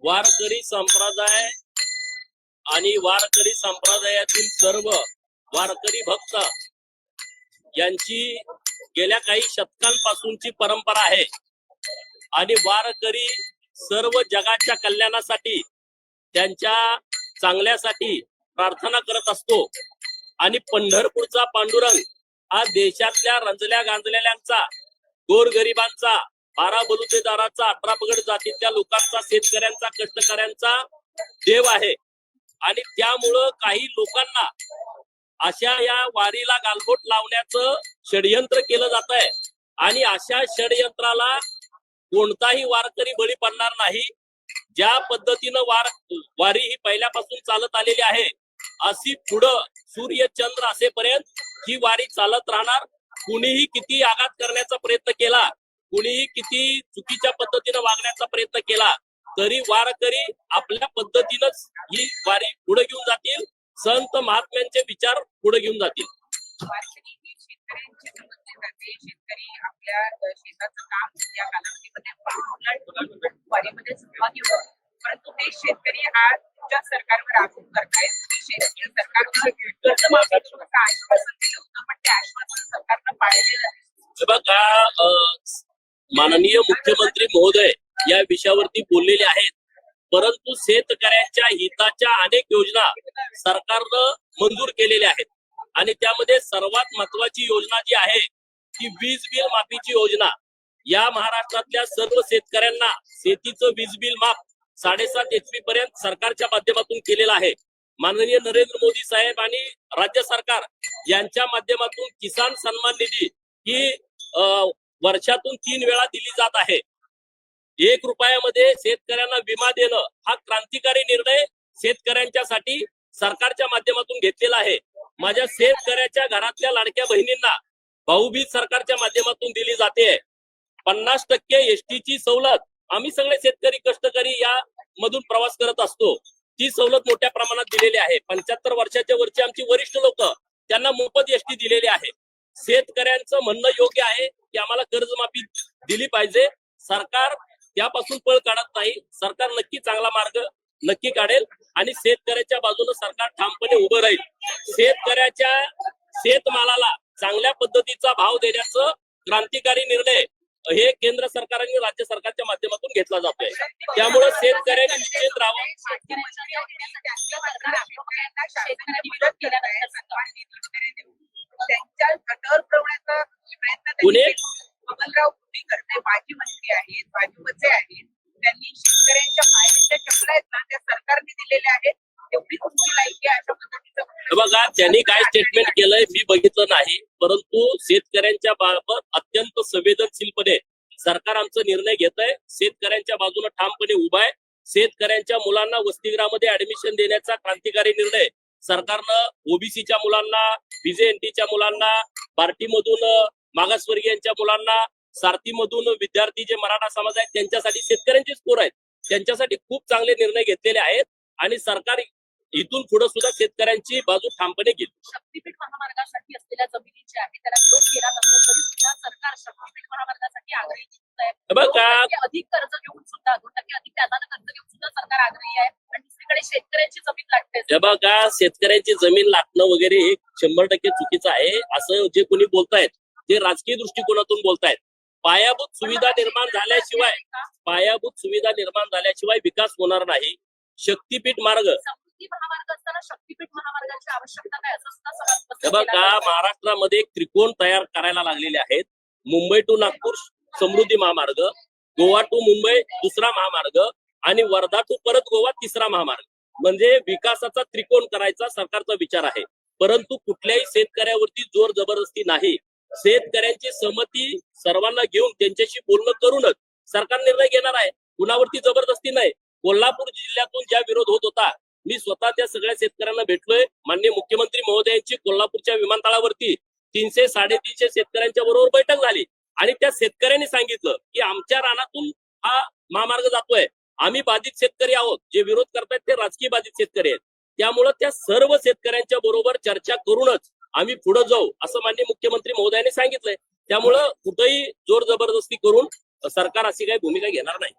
वारकरी संप्रदाय आणि वारकरी संप्रदायातील सर्व वारकरी भक्त यांची गेल्या काही शतकांपासूनची परंपरा आहे आणि वारकरी सर्व जगाच्या कल्याणासाठी त्यांच्या चांगल्यासाठी प्रार्थना करत असतो आणि पंढरपूरचा पांडुरंग हा देशातल्या रंजल्या गांजलेल्यांचा, गोरगरिबांचा, 12 बलुतेदाराचा, 18 पगड जातीच्या लोकांचा, शेतकऱ्यांचा, कष्टकऱ्यांचा देव आहे आणि त्यामुळं काही लोकांना अशा या वारीला गालबोट लावण्याचं षडयंत्र केलं जात आहे आणि अशा षडयंत्राला कोणताही वारकरी बळी पडणार नाही। ज्या पद्धतीनं वारी ही पहिल्यापासून चालत आलेली आहे अशी पुढं सूर्य चंद्र असेपर्यंत ही वारी चालत राहणार। कुणीही किती आघात करण्याचा प्रयत्न केला, कुणीही किती चुकीच्या पद्धतीनं वागण्याचा प्रयत्न केला तरी वारकरी आपल्या पद्धतीनंच ही वारी पुढे घेऊन जातील, संत महात्म्यांचे विचार पुढे घेऊन जातील। शेतकरी आपल्या शेताचं काम या कालावधीमध्ये वारीमध्ये सहभागी होतात, परंतु ते शेतकरी आज तुमच्या सरकारवर आरोप करतायत। सरकारनं कर्जमाफीचं आश्वासन दिलं होतं पण ते आश्वासन सरकारनं पाळलेलं नाही। बघा, माननीय मुख्यमंत्री महोदय या विषयावरती बोललेले आहेत, परंतु शेतकऱ्यांच्या हिताच्या अनेक योजना सरकारनं मंजूर केलेल्या आहेत आणि त्यामध्ये सर्वात महत्वाची योजना जी आहे ती वीज बिल माफीची योजना। या महाराष्ट्रातल्या सर्व शेतकऱ्यांना शेतीचं वीज बिल माफ 7.5 HP पर्यंत सरकारच्या माध्यमातून केलेलं आहे। माननीय नरेंद्र मोदी साहेब आणि राज्य सरकार यांच्या माध्यमातून किसान सन्मान निधी ही वर्षातून 3 वेळा दिली जात आहे। 1 रुपयामध्ये शेतकऱ्यांना विमा देणं हा क्रांतिकारी निर्णय शेतकऱ्यांच्यासाठी सरकारच्या माध्यमातून घेतलेला आहे। माझ्या शेतकऱ्याच्या घरातल्या लाडक्या बहिणींना भाऊबीज सरकारच्या माध्यमातून दिली जाते। 50% ST ची सवलत आम्ही सगळे शेतकरी कष्टकरी या मधून प्रवास करत असतो, ती सवलत मोठ्या प्रमाणात दिलेली आहे। 75 वर्षाच्या वरची आमची वरिष्ठ लोक त्यांना मोफत ST दिलेली आहे। शेतकऱ्यांचं म्हणणं योग्य आहे की आम्हाला कर्जमाफी दिली पाहिजे, सरकार त्यापासून पळ काढत नाही। सरकार नक्की चांगला मार्ग नक्की काढेल आणि शेतकऱ्याच्या बाजूने सरकार ठामपणे उभं राहील। शेतकऱ्याच्या शेतमालाला चांगल्या पद्धतीचा भाव देण्याचं क्रांतिकारी निर्णय हे केंद्र सरकार आणि राज्य सरकारच्या माध्यमातून घेतला जातोय, त्यामुळे शेतकऱ्यांनी निश्चित राहावं। माजी मंत्री आहेत, भाजपचे आहेत, त्यांनी शेतकऱ्यांच्या पायाच्या चपला आहेत ना त्या सरकारने दिलेल्या आहेत, तेवढी तुमची लायकी आहे अशा पद्धतीचं। बघा, त्यांनी काय स्टेटमेंट केलंय मी बघितलं नाही, परंतु शेतकऱ्यांच्या बाबत अत्यंत संवेदनशीलपणे सरकार आमचा निर्णय घेत आहे। शेतकऱ्यांच्या बाजूने ठामपणे उभा आहे। शेतकऱ्यांच्या मुलांना वसतिगृहामध्ये ऍडमिशन देण्याचा क्रांतिकारी निर्णय सरकारनं ओबीसीच्या मुलांना, BJNTच्या मुलांना, पार्टीमधून मागासवर्गीयांच्या मुलांना, सारथीमधून विद्यार्थी जे मराठा समाज आहेत त्यांच्यासाठी शेतकऱ्यांचे स्कोर आहेत, त्यांच्यासाठी खूप चांगले निर्णय घेतलेले आहेत आणि सरकार इथून पुढे सुद्धा शेतकऱ्यांची बाजू ठामपणे घेईल। शक्तीपीठ महामार्गासाठी असलेल्या जमिनी जी आहे त्याला विरोध केला जातो तरी सुद्धा सरकार शक्तीपीठ महामार्गासाठी आग्रही आहे। अधिक कर्ज घेऊन सुद्धा 2% अधिक व्याजाने कर्ज घेऊन सुद्धा सरकार आग्रही आहे आणि दुसरीकडे शेतकऱ्यांची जमीन लागते। बघा, शेतकऱ्यांची जमीन लागणं वगैरे हे 100% चुकीचं आहे। असं जे कोणी बोलतायत ते राजकीय दृष्टिकोनातून बोलतायत। पायाभूत सुविधा निर्माण झाल्याशिवाय विकास होणार नाही। शक्तीपीठ मार्ग महामार्ग असताना शक्तीपीठ महामार्गाची आवश्यकता काय असं बघा, महाराष्ट्रामध्ये एक त्रिकोण तयार करायला लागलेले आहेत। मुंबई टू नागपूर समृद्धी महामार्ग, गोवा टू मुंबई दुसरा महामार्ग आणि वर्धा टू परत गोवा तिसरा महामार्ग, म्हणजे विकासाचा त्रिकोण करायचा सरकारचा विचार आहे। परंतु कुठल्याही शेतकऱ्यावरती जोर जबरदस्ती नाही। शेतकऱ्यांची सहमती सर्वांना घेऊन त्यांच्याशी बोलणं करूनच सरकार निर्णय घेणार आहे, कुणावरती जबरदस्ती नाही। कोल्हापूर जिल्ह्यातून ज्या विरोध होत होता, मी स्वतः त्या सगळ्या शेतकऱ्यांना भेटलोय। माननीय मुख्यमंत्री महोदयांची कोल्हापूरच्या विमानतळावरती 300-350 शेतकऱ्यांच्या बरोबर बैठक झाली आणि त्या शेतकऱ्यांनी सांगितलं की आमच्या रानातून हा महामार्ग जातोय, आम्ही बाधित शेतकरी आहोत, जे विरोध करतायत ते राजकीय बाधित शेतकरी आहेत, त्यामुळे त्या सर्व शेतकऱ्यांच्या बरोबर चर्चा करूनच आम्ही पुढे जाऊ असं माननीय मुख्यमंत्री महोदयांनी सांगितलंय। त्यामुळे कुठेही जोर जबरदस्ती करून सरकार अशी काही भूमिका घेणार नाही।